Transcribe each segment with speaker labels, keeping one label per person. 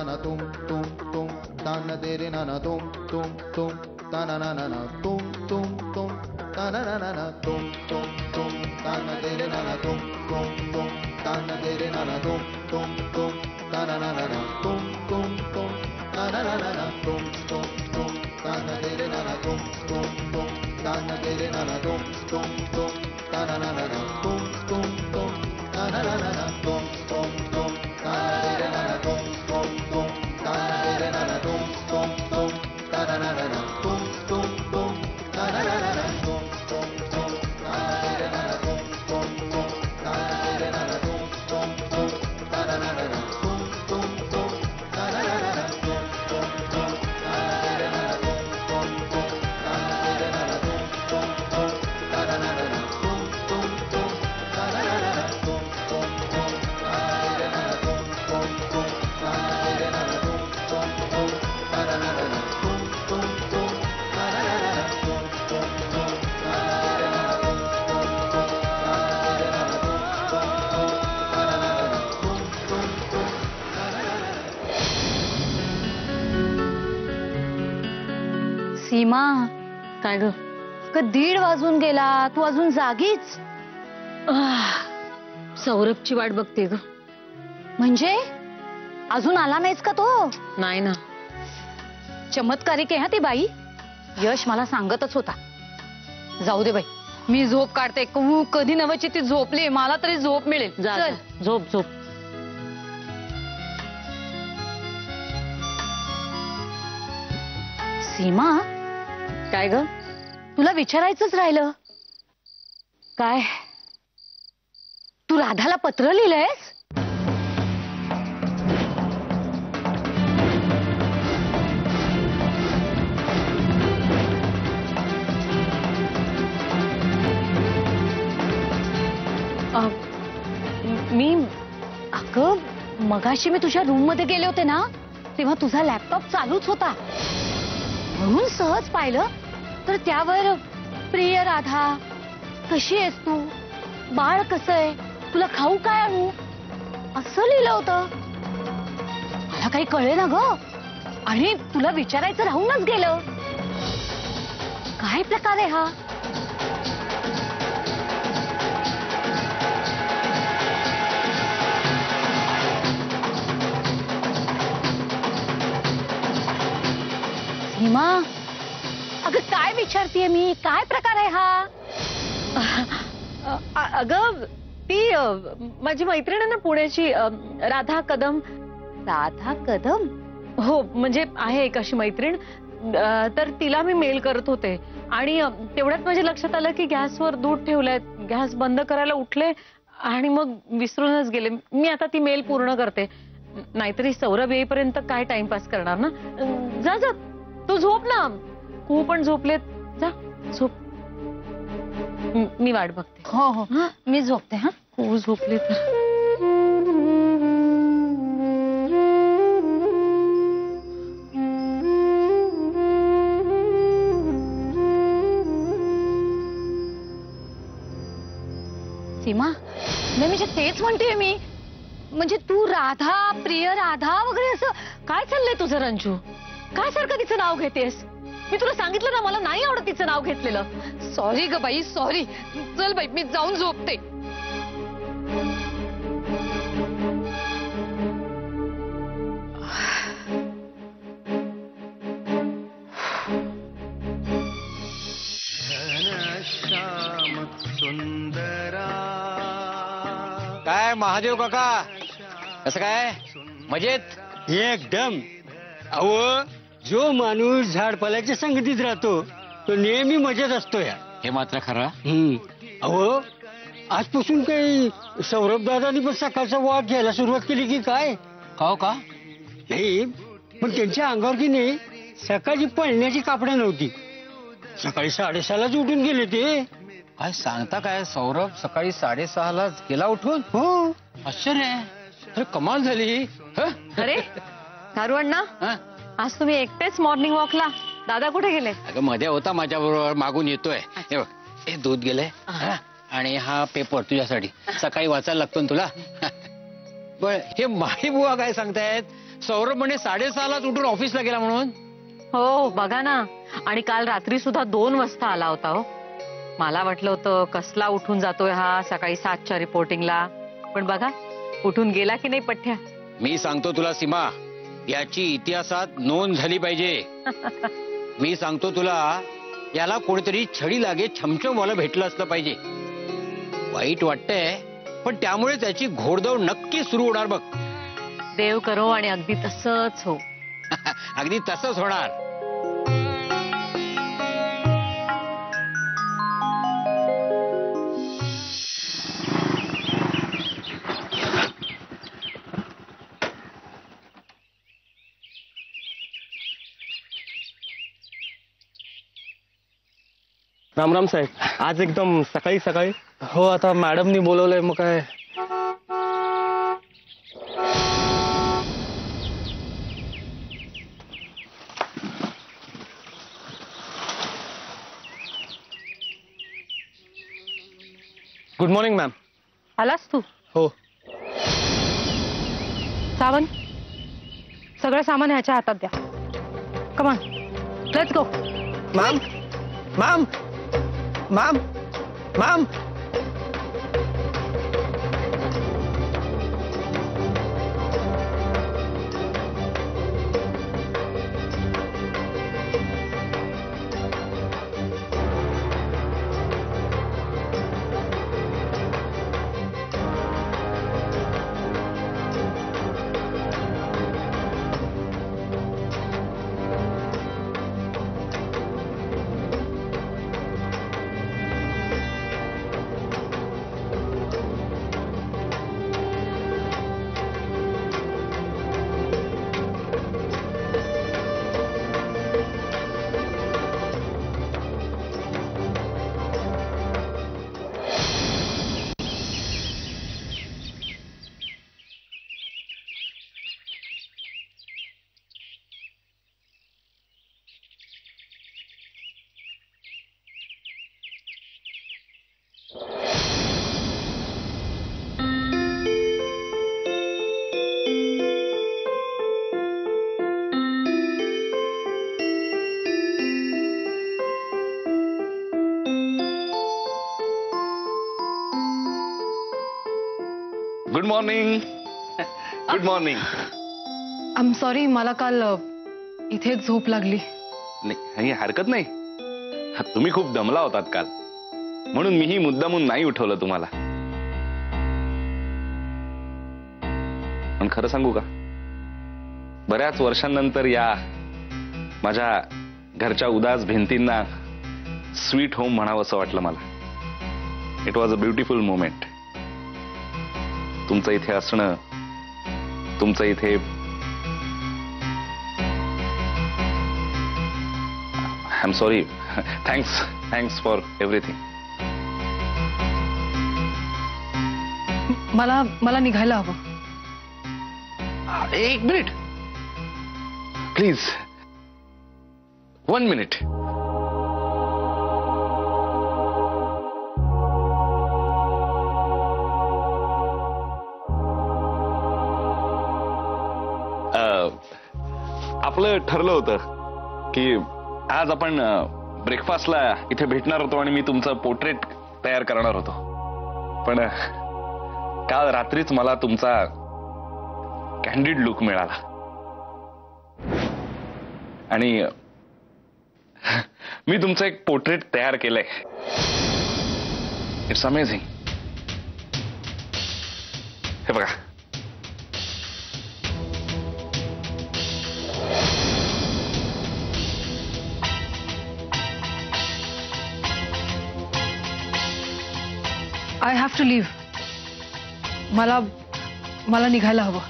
Speaker 1: na tum tum tum ta na de re na na tum tum tum ta na tum tum tum ta na tum tum tum ta na de re na tum tum tum ta na de re na tum tum tum ta na tum tum tum ta na tum tum tum ta na de re na tum tum tum ta na de re na tum tum tum ta na tum tum tum ta na tum tum tum ta na de re na tum tum tum ta na de re na tum tum tum ta na tum tum tum ta na tum tum tum ta na de re na tum tum tum ta na de re na tum tum tum ta na tum tum tum ta na tum tum tum ta na de re na tum tum tum ta na de re na tum tum tum ta na tum tum tum ta na tum tum tum ta na de re na tum tum tum ta na de re na tum tum tum ta na tum tum tum ta na tum tum tum ta na de re na tum tum tum ta na de re na tum tum tum ta na tum tum tum
Speaker 2: सीमा,
Speaker 3: काय ग?
Speaker 2: 1:30 वाजून गेला, तू अजून जागीच?
Speaker 3: सौरभची वाट बघते ग.
Speaker 2: म्हणजे अजून आला नाहीस का तो?
Speaker 3: नाही ना.
Speaker 2: चमत्कारिक आहे हा ती बाई. यश मला सांगतच होता. जाऊ दे बाई, मी झोप काढते. कधी नवची ती झोपली, मला तरी झोप मिळेल.
Speaker 3: जा,
Speaker 2: चल.
Speaker 3: झोप झोप.
Speaker 2: सीमा,
Speaker 3: काय ग?
Speaker 2: तुला विचारायचंच राहिलं. काय तू राधाला पत्र लिहिलंयस?
Speaker 3: मी
Speaker 2: अगं, मगाशी मी तुझ्या रूम मध्ये गेले होते ना, तेव्हा तुझा लॅपटॉप चालूच होता. म्हणून सहज पाहिलं तर त्यावर प्रिय राधा, कशी आहेस तू, बाळ कसं आहे, तुला खाऊ काय आणू, असं लिहिलं होतं. मला काही कळले ना ग, आणि तुला विचारायचं राहूनच गेलं. काय प्रकार आहे हा? सीमा, अगं काय विचारतीये मी, काय प्रकार आहे हा?
Speaker 3: अगं, ती माझी मैत्रीण आहे ना पुण्याची, राधा कदम.
Speaker 2: राधा कदम?
Speaker 3: हो, म्हणजे आहे एक अशी मैत्रीण. तर तिला मी मेल करत होते आणि तेवढ्यात माझ्या लक्षात आलं की गॅसवर दूध ठेवलंय. गॅस बंद करायला उठले आणि मग विसरूनच गेले. मी आता ती मेल पूर्ण करते, नाहीतरी सौरभ येईपर्यंत काय टाइमपास करणार ना. जा जा, तू झोप ना. तू पण झोपलेत, जा झोप. मी वाट बघते.
Speaker 2: हो हो, मी झोपते. हा,
Speaker 3: तू झोपले तर.
Speaker 2: सीमा, नाही म्हणजे तेच म्हणतेय मी. म्हणजे तू राधा, प्रिय राधा वगैरे असं काय चाललंय तुझं रंजू? काय सारखं तिचं नाव घेतेस? मी तुला सांगितलं ना, मला नाही आवडत तिचं नाव घेतलेलं. सॉरी ग बाई, सॉरी. चल बाई, मी जाऊन झोपते.
Speaker 4: काय महादेव काका, कसं काय, मजेत?
Speaker 5: एकदम. अहो, जो माणूस झाडपाल्याच्या संगतीत राहतो तो नेहमी मजेत असतो. या
Speaker 4: हे मात्र खरं.
Speaker 5: अहो, आजपासून काही सौरभ दादानी पण सकाळचा वॉक घ्यायला सुरुवात केली की काय?
Speaker 4: का का?
Speaker 5: नाही, पण त्यांच्या अंगावर की नाही सकाळची पळण्याची कापडं नव्हती. सकाळी 6:30लाच उठून गेले ते.
Speaker 4: काय सांगता काय? सौरभ सकाळी 6:30ला गेला उठून?
Speaker 5: हो.
Speaker 4: आश्चर्य आहे. अरे कमाल झाली.
Speaker 3: अरे धारुअण्णा, आज तुम्ही एकटेच मॉर्निंग वॉकला? दादा कुठे गेले?
Speaker 4: अगं मध्ये होता माझ्या बरोबर, मागून येतोय. हे बघ, हे दूध गेलंय आणि हा पेपर तुझ्यासाठी. सकाळी वाचायला लागतो ना तुला. बर, हे माळी बुवा काय सांगतायत, सौरभ म्हणे 6:30लाच उठून ऑफिसला गेला म्हणून.
Speaker 3: हो बघा ना, आणि काल रात्री सुद्धा 2 वाजता आला होता. हो, मला वाटलं होतं कसला उठून जातोय हा सकाळी 7च्या रिपोर्टिंगला, पण बघा उठून गेला की नाही पठ्ठ्या.
Speaker 4: मी सांगतो तुला सीमा, याची इतिहासात नोंद झाली पाहिजे. मी सांगतो तुला, याला कोणीतरी छडी लागे छमछमवाला भेटलं असलं पाहिजे. वाईट वाटतंय, पण त्यामुळे त्याची घोडदौड नक्की सुरू होणार बघ.
Speaker 3: देव करो आणि अगदी तसंच हो.
Speaker 4: अगदी तसंच होणार.
Speaker 6: राम राम साहेब, आज एकदम सकाळी सकाळी. हो, आता मॅडमनी बोलवलंय मग काय. Good morning ma'am.
Speaker 3: आलास तू?
Speaker 6: हो.
Speaker 3: सावंत, सगळं सामान ह्याच्या हातात द्या. कमान, let's go.
Speaker 6: Ma'am ma'am ma'am ma'am.
Speaker 7: Good morning. Good morning.
Speaker 8: I am sorry, मला काल इथेच झोप लागली.
Speaker 7: नाही, हरकत नाही. तुम्ही खूप दमला होतात काल, म्हणून मीही मुद्दामून नाही उठवलं तुम्हाला. पण खरं सांगू का, बऱ्याच वर्षांनंतर या माझ्या घरच्या उदास भिंतींना स्वीट होम म्हणावं असं वाटलं मला. It was a beautiful moment. तुमचं इथे असणं, तुमचं इथे I am sorry. Thanks for everything.
Speaker 8: मला निघायला हवं.
Speaker 7: एक मिनिट प्लीज. 1 मिनिट. आपलं ठरलं होतं की आज आपण ब्रेकफास्टला इथे भेटणार होतो आणि मी तुमचं पोर्ट्रेट तयार करणार होतो. पण काल रात्रीच मला तुमचा कॅन्डिड लुक मिळाला आणि मी तुमचं एक पोर्ट्रेट तयार केलंय. It's amazing. हे बघा.
Speaker 8: I have to leave. मला निघायला हवं.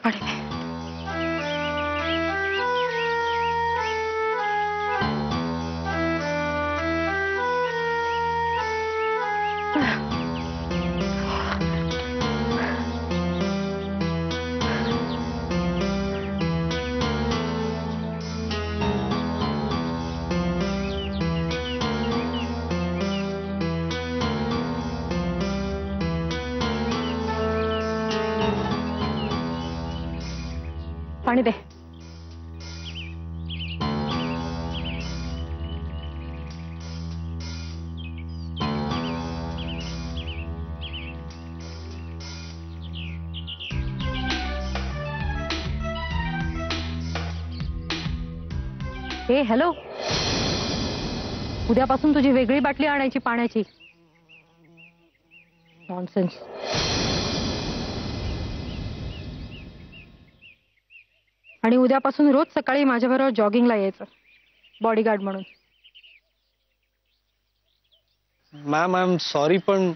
Speaker 8: पाणी दे.
Speaker 3: पाणी दे. ए हॅलो, उद्यापासून तुझी वेगळी बाटली आणायची पाण्याची. नॉनसेन्स. आणि उद्यापासून रोज सकाळी माझ्याबरोबर जॉगिंगला यायचं, बॉडीगार्ड म्हणून.
Speaker 6: मॅम आय एम सॉरी, पण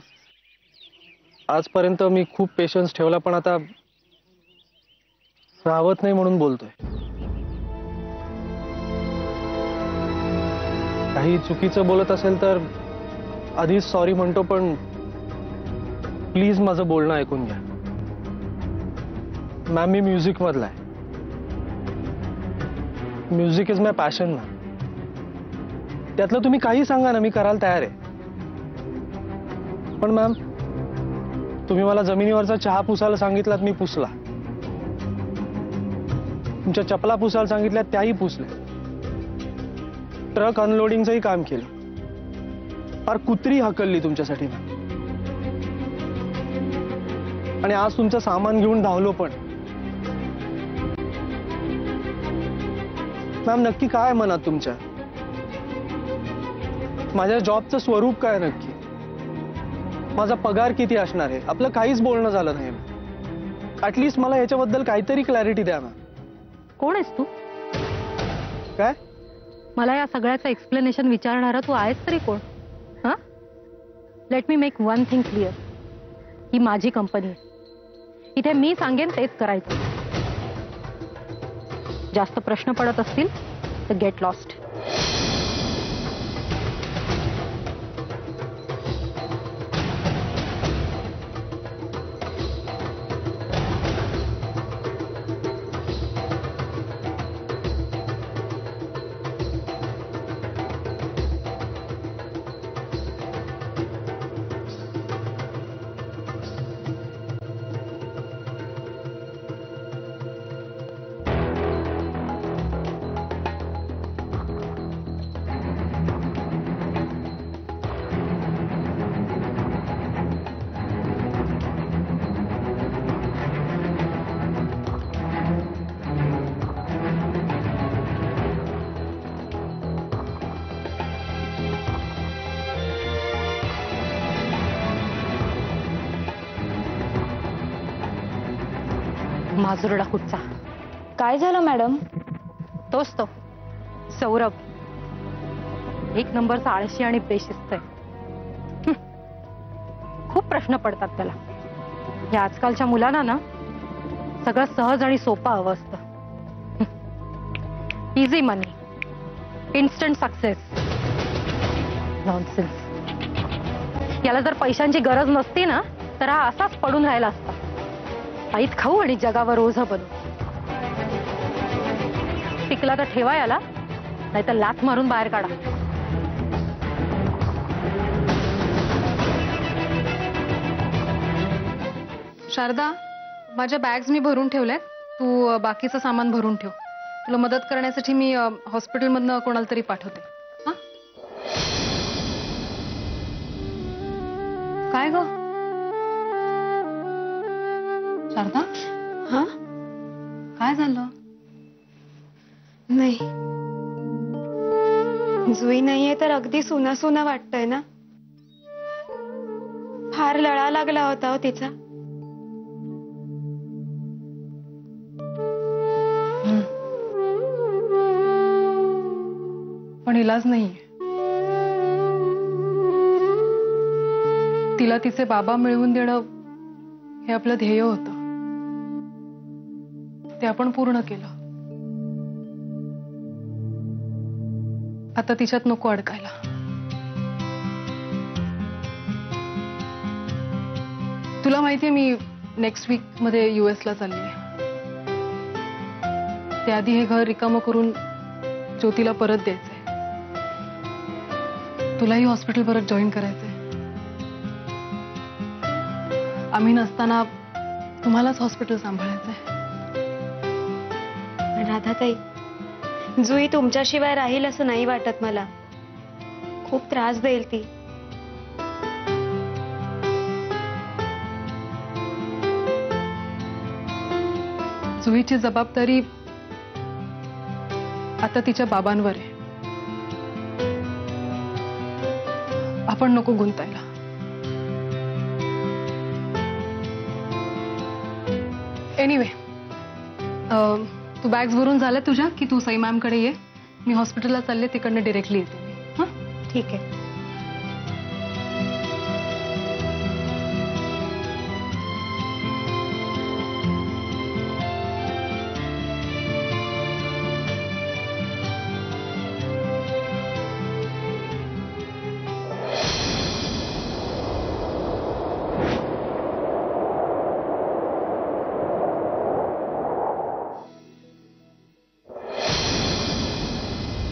Speaker 6: आजपर्यंत मी खूप पेशन्स ठेवला, पण आता राहत नाही म्हणून बोलतोय. काही चुकीचं बोलत असेल तर आधीच सॉरी म्हणतो, पण प्लीज माझं बोलणं ऐकून घ्या. मॅम मी म्युझिक मधला आहे. म्युझिक इज माय पॅशन ना. त्यातलं तुम्ही काही सांगा ना, मी करायला तयार आहे. पण मॅम तुम्ही मला जमिनीवरचा चहा पुसायला सांगितलात, मी पुसला. तुमच्या चपला पुसायला सांगितल्यात, त्याही पुसल्या. ट्रक अनलोडिंगचंही काम केलं. फार कुत्री हकलली तुमच्यासाठी. आणि आज तुमचं सामान घेऊन धावलो पण. मॅम नक्की काय मनात तुमच्या? माझ्या जॉबचं स्वरूप काय नक्की? माझा पगार किती असणार आहे? आपलं काहीच बोलणं झालं नाही. ऍटलीस्ट मला याच्याबद्दल काहीतरी क्लॅरिटी द्या ना.
Speaker 3: कोण आहेस तू?
Speaker 6: काय
Speaker 3: मला या सगळ्याचं एक्सप्लेनेशन विचारणारा तू आहेस तरी कोण? हा, let me make one thing clear. ही माझी कंपनी आहे. इथे मी सांगेन तेच करायचं. जास्त प्रश्न पडत असतील तर गेट लॉस्ट. माजुरडा कुठचा?
Speaker 2: काय झालं मॅडम?
Speaker 3: तोच तो सौरभ. एक नंबरचा आळशी आणि बेशिस्त आहे. खूप प्रश्न पडतात त्याला. या आजकालच्या मुलांना ना सगळं सहज आणि सोपं हवं असतं. इझी मनी, इन्स्टंट सक्सेस. नॉनसेन्स. याला जर पैशांची गरज नसती ना तर हा असाच पडून राहिला असता. आईत खाऊ आणि जगावर ओझं बनू. टिकला तर ठेवा याला, नाहीतर लाथ मारून बाहेर काढा.
Speaker 8: शारदा, माझ्या बॅग्स मी भरून ठेवल्यात. तू बाकीचं सामान भरून ठेव. तुला मदत करण्यासाठी मी हॉस्पिटलमधनं कोणाला तरी पाठवते. हा, काय ग शारदा?
Speaker 9: हा,
Speaker 8: काय झालं?
Speaker 9: नाही, जुई नाहीये तर अगदी सुना सुना वाटतंय ना. फार लळा लागला होता हो तिचा.
Speaker 8: पण इलाज नाहीये. तिला तिचे बाबा मिळवून देणं हे आपलं ध्येय होतं. ते आपण पूर्ण केलं. आता तिच्यात नको अडकायला. तुला माहितीये मी नेक्स्ट वीक मध्ये US ला चालली आहे. त्याआधी हे घर रिकामं करून ज्योतीला परत द्यायचंय. तुलाही हॉस्पिटल परत जॉईन करायचंय. आम्ही नसताना तुम्हालाच हॉस्पिटल सांभाळायचंय.
Speaker 9: राधाताई, जुई तुमच्याशिवाय राहील असं नाही वाटत मला. खूप त्रास देईल ती.
Speaker 8: जुईची जबाबदारी आता तिच्या बाबांवर आहे. आपण नको गुंतायला. एनिवे, तू बॅग्स भरून झाल्या तुझ्या की तू सई मॅम कडे ये. मी हॉस्पिटलला चालले, तिकडनं डिरेक्टली येते मी. हां,
Speaker 9: ठीक आहे.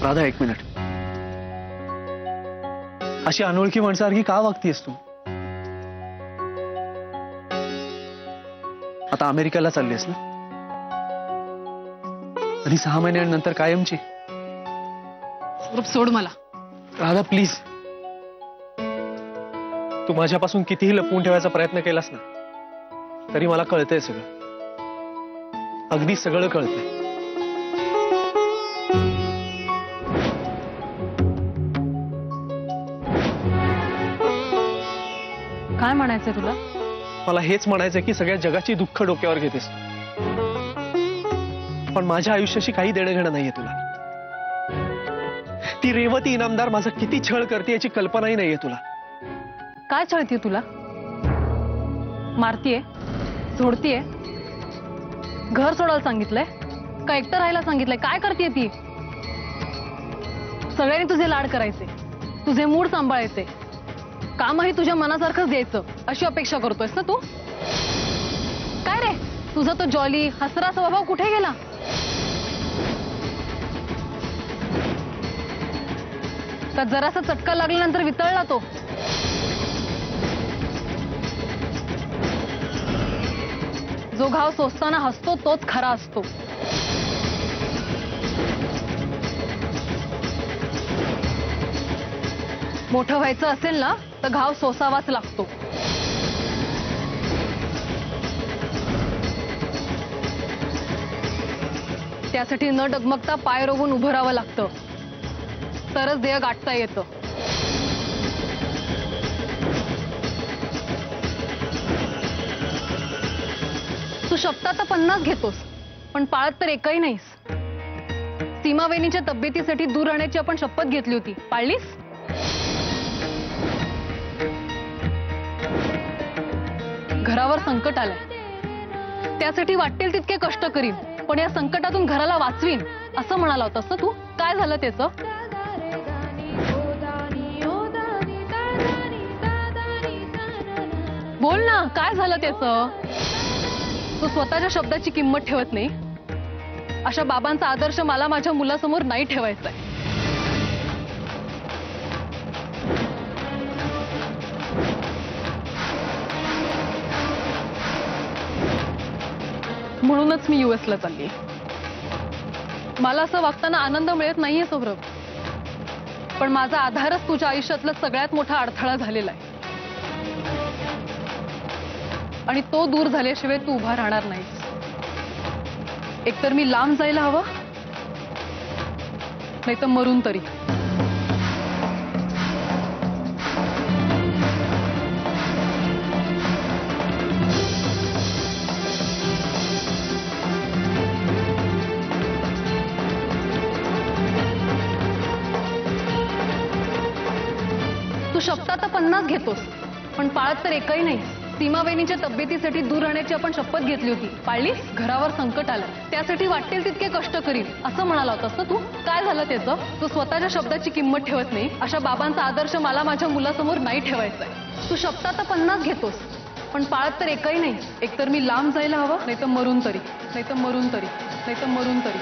Speaker 6: राधा, एक मिनिट. अशी अनोळखी माणसासारखी का वागतीयस तू? आता अमेरिकेला चाललीस ना, आणि 6 महिन्यानंतर कायमची.
Speaker 8: सोड मला.
Speaker 6: राधा प्लीज, तू माझ्यापासून कितीही लपवून ठेवायचा प्रयत्न केलास ना, तरी मला कळतंय सगळं. अगदी सगळं कळतंय.
Speaker 8: काय म्हणायचंय तुला?
Speaker 6: मला हेच म्हणायचंय की सगळ्या जगाची दुःख डोक्यावर घेतेस, पण माझ्या आयुष्याशी काही देणं घेणं नाहीये तुला. ती रेवती इनामदार माझा किती छळ करते याची कल्पनाही नाहीये तुला.
Speaker 8: काय छळतीये तुला? मारतीये, सोडतीये, घर सोडायला सांगितलंय का एकटं राहायला सांगितलंय? काय करतेय ती? सगळ्यांनी तुझे लाड करायचे, तुझे मूड सांभाळायचे, कामही तुझ्या मनासारखंच द्यायचं अशी अपेक्षा करतोयस ना तू? काय रे तुझा तो जॉली हसरा स्वभाव कुठे गेला? का जरासा चटका लागल्यानंतर वितळला तो? जो घाव सोसताना हसतो तोच खरा असतो. मोठं व्हायचं असेल ना तर घाव सोसावाच लागतो. त्यासाठी न डगमगता पाय रोवून उभं राहावं लागतं, तरच ध्येय गाठता येतं. तू शब्दात 50 घेतोस पण पाळत तर एकही नाहीस. सीमावेणीच्या तब्येतीसाठी दूर राहण्याची आपण शपथ घेतली होती, पाळलीस? घरावर संकट आलंय, त्यासाठी वाटेल तितके कष्ट करीन, पण या संकटातून घराला वाचवीन असं म्हणाला होतास ना तू. काय झालं त्याचं? बोल ना, काय झालं त्याचं? तू स्वतःच्या शब्दाची किंमत ठेवत नाही. अशा बाबांचा आदर्श मला माझ्या मुलासमोर नाही ठेवायचा आहे. म्हणूनच मी US ला चालली. मला असं वागताना आनंद मिळत नाहीये सौरभ, पण माझा आधारच तुझ्या आयुष्यातला सगळ्यात मोठा अडथळा झालेला आहे, आणि तो दूर झाल्याशिवाय तू उभा राहणार नाहीस. एकतर मी लांब जायला हवं, नाही तर मरून तरी. तू शब्दात 50 घेतोस पण पाळत तर एकही नाही. सीमावेणीच्या तब्येतीसाठी दूर राहण्याची आपण शपथ घेतली होती, पाळलीस? घरावर संकट आलं, त्यासाठी वाटेल तितके कष्ट करील असं म्हणाला होतास ना तू. काय झालं त्याचं? तू स्वतःच्या शब्दाची किंमत ठेवत नाही. अशा बाबांचा आदर्श मला माझ्या मुलासमोर नाही ठेवायचा आहे. तू शब्दात 50 घेतोस, पण पाळत तर एकही नाही. एकतर मी लांब जायला हवं, नाही तर मरून तरी, नाही तर मरून तरी, नाही तर मरून तरी.